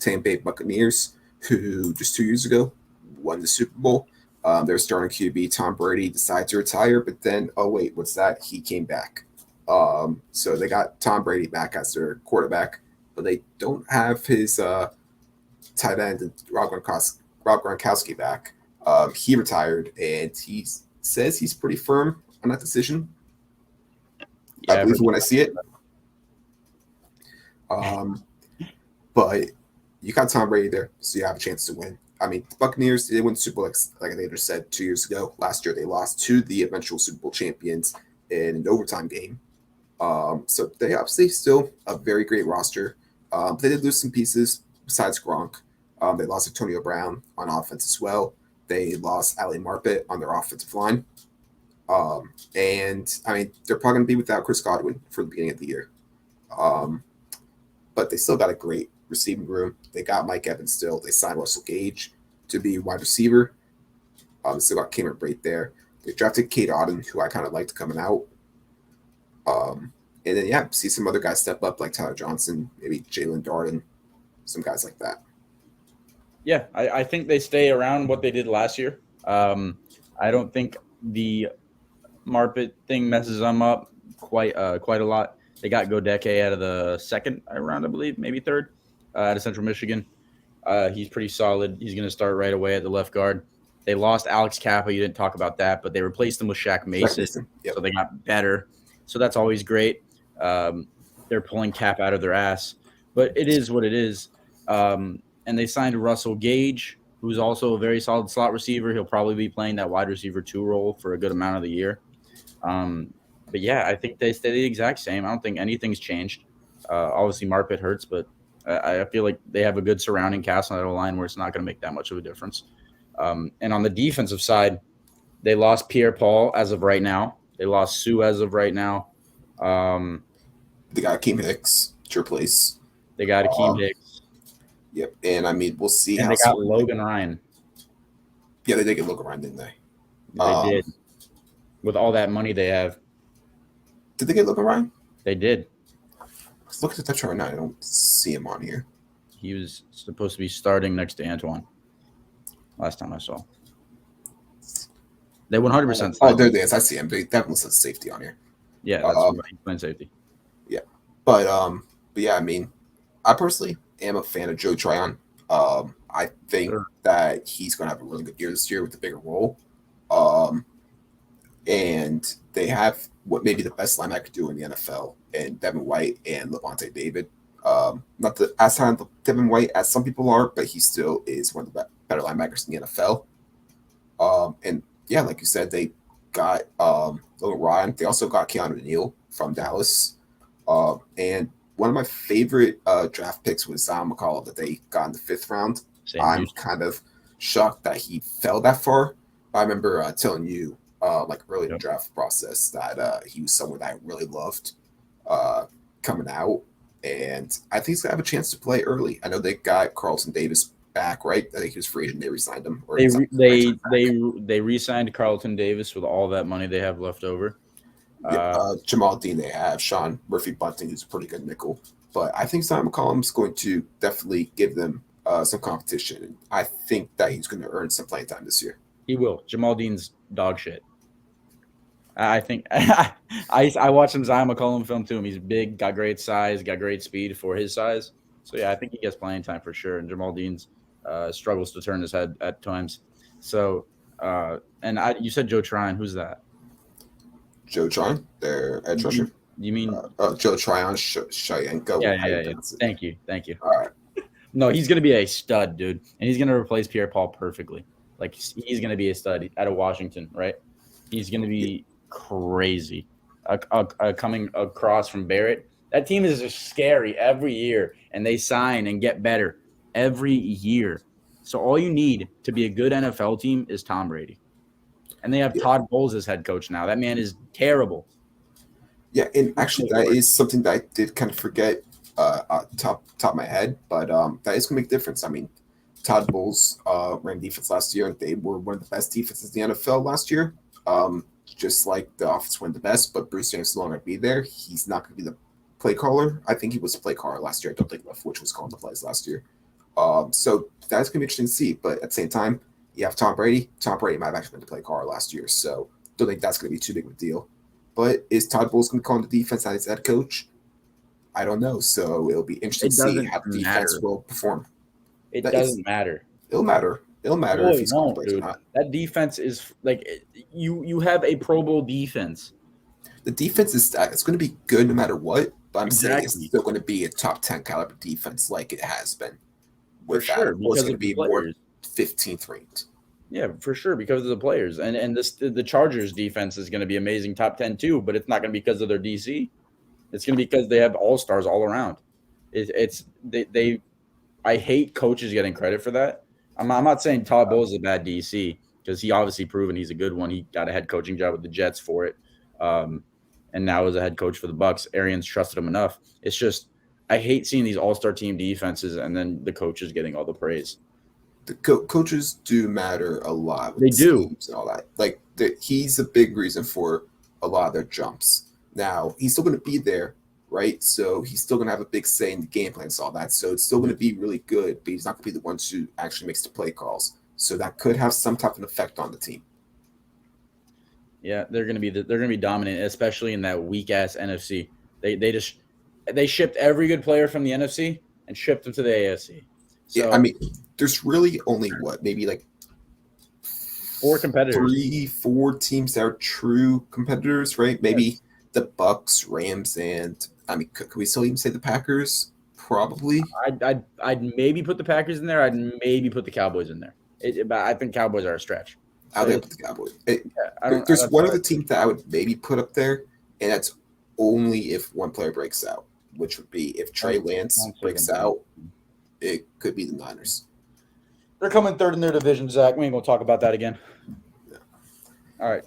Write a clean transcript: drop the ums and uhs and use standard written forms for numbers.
Tampa Bay Buccaneers, who just 2 years ago won the Super Bowl. Their starting QB, Tom Brady, decided to retire, but then, oh, wait, what's that? He came back. So they got Tom Brady back as their quarterback, but they don't have his tight end, Rob Gronkowski, back. He retired, and he says he's pretty firm on that decision. Yeah, I believe it when I see it. But you got Tom Brady there, so you have a chance to win. I mean, the Buccaneers, they won the Super Bowl, like I just said, 2 years ago. Last year, they lost to the eventual Super Bowl champions in an overtime game. So they obviously still a very great roster. They did lose some pieces besides Gronk. They lost Antonio Brown on offense as well. They lost Ali Marpet on their offensive line. And I mean, they're probably going to be without Chris Godwin for the beginning of the year. But they still got a great receiving room. They got Mike Evans still. They signed Russell Gage to be wide receiver. Still got Cameron Brate there. They drafted Kate Auden, who I kind of liked coming out. And then, yeah, see some other guys step up like Tyler Johnson, maybe Jalen Darden, some guys like that. Yeah, I think they stay around what they did last year. I don't think the Marpet thing messes them up quite a lot. They got Godeke out of the second round, I believe, maybe third, out of Central Michigan. He's pretty solid. He's going to start right away at the left guard. They lost Alex Kappa. You didn't talk about that, but they replaced him with Shaq Mason. Yep. So they got better. So that's always great. They're pulling Cap out of their ass. But it is what it is. And they signed Russell Gage, who's also a very solid slot receiver. He'll probably be playing that wide receiver 2 role for a good amount of the year. But, yeah, I think they stay the exact same. I don't think anything's changed. Obviously, Marpet hurts, but I feel like they have a good surrounding cast on that line where it's not going to make that much of a difference. And on the defensive side, they lost Pierre-Paul as of right now. They lost Sue as of right now. They got Akeem Hicks to replace. They got Akeem Hicks. Yep, and I mean, we'll see. And they got Logan Ryan. Yeah, they did get Logan Ryan, didn't they? They did. With all that money they have. Did they get Logan Ryan? They did. Let's look at the touch right now. I don't see him on here. He was supposed to be starting next to Antoine. Last time I saw. They 100%. Oh, there it is. I see him. They definitely said safety on here. Yeah, that's right. He's playing safety. Yeah, but yeah, I mean, I personally am a fan of Joe Tryon. I think that he's going to have a really good year this year with a bigger role. And they have what may be the best linebacker do in the NFL, and Devin White and Levante David. Not as talented Devin White as some people are, but he still is one of the better linebackers in the NFL. And yeah, like you said, they got Logan Ryan. They also got Keanu Neal from Dallas. And one of my favorite draft picks was Zion McCollum that they got in the 5th round. I'm kind of shocked that he fell that far. I remember telling you like early in the draft process that he was someone that I really loved coming out. And I think he's going to have a chance to play early. I know they got Carlton Davis back, right? I think he was free agent. They re-signed him. Or they re-signed Carlton Davis with all that money they have left over. Jamal Dean they have. Sean Murphy-Bunting, who's a pretty good nickel. But I think Simon McCollum's going to definitely give them some competition. I think that he's going to earn some playing time this year. He will. Jamal Dean's dog shit. I think I watched some Zion McCollum film too. He's big, got great size, got great speed for his size. So yeah, I think he gets playing time for sure. And Jamal Dean's struggles to turn his head at times. So you said Joe Tryon. Who's that? Joe Tryon, their edge rusher. You mean Joe Tryon Shayenko? Yeah. Thank you. All right. No, he's gonna be a stud, dude, and he's gonna replace Pierre-Paul perfectly. Like he's gonna be a stud out of Washington, right? He's gonna be crazy. Coming across from Barrett, that team is just scary every year, and they sign and get better every year. So all you need to be a good NFL team is Tom Brady. And they have Todd Bowles as head coach now. That man is terrible. Yeah, and actually that is something that I did kind of forget top of my head, but that is going to make a difference. I mean, Todd Bowles ran defense last year, and they were one of the best defenses in the NFL last year. Just like the offense went the best, but Bruce Arians no longer going to be there. He's not going to be the play caller. I think he was the play caller last year. I don't think Which was calling the plays last year. So that's gonna be interesting to see. But at the same time, you have Tom Brady. Tom Brady might have actually been to play Carr last year, so don't think that's gonna be too big of a deal. But is Todd Bowles gonna call the defense as head coach? I don't know. So it'll be interesting to It see doesn't how the defense matter. will perform. It That it's doesn't matter. it'll matter. It'll matter No, if it he's calling won't, plays or dude. not. That defense is like you have a Pro Bowl defense. The defense is it's going to be good no matter what. But I'm saying it's Exactly. still going to be a top 10 caliber defense like it has been For with sure, Adam, or it's because going to of the be more players. 15th ranked. Yeah, for sure, because of the players. And the Chargers defense is going to be amazing, top 10 too, but it's not going to be because of their DC. It's going to be because they have all-stars all around. It's they I hate coaches getting credit for that. I'm not saying Todd Bowles is a bad DC because he obviously proven he's a good one. He got a head coaching job with the Jets for it, um, and now is a head coach for the Bucks. Arians trusted him enough. It's just I hate seeing these all-star team defenses and then the coaches getting all the praise. The coaches do matter a lot with They do. schemes and all that. Like he's a big reason for a lot of their jumps. Now he's still going to be there, right? So he's still going to have a big say in the game plans, all that. So it's still going to be really good, but he's not going to be the one who actually makes the play calls. So that could have some type of effect on the team. Yeah, they're gonna be dominant, especially in that weak ass NFC. They shipped every good player from the NFC and shipped them to the AFC. Yeah, I So mean, there's really only what maybe like 4 competitors. 3, 4 teams that are true competitors, right? Maybe the Bucks, Rams, and I mean, could we still even say the Packers? Probably. I'd maybe put the Packers in there. I'd maybe put the Cowboys in there. But I think Cowboys are a stretch. I So think put the Cowboys. yeah, I don't. There's That's one all other right. team that I would maybe put up there, and that's only if one player breaks out, which would be if Trey Lance Don't say breaks them. out, it could be the Niners. They're coming third in their division, Zach. We ain't gonna talk about that again. All right, let's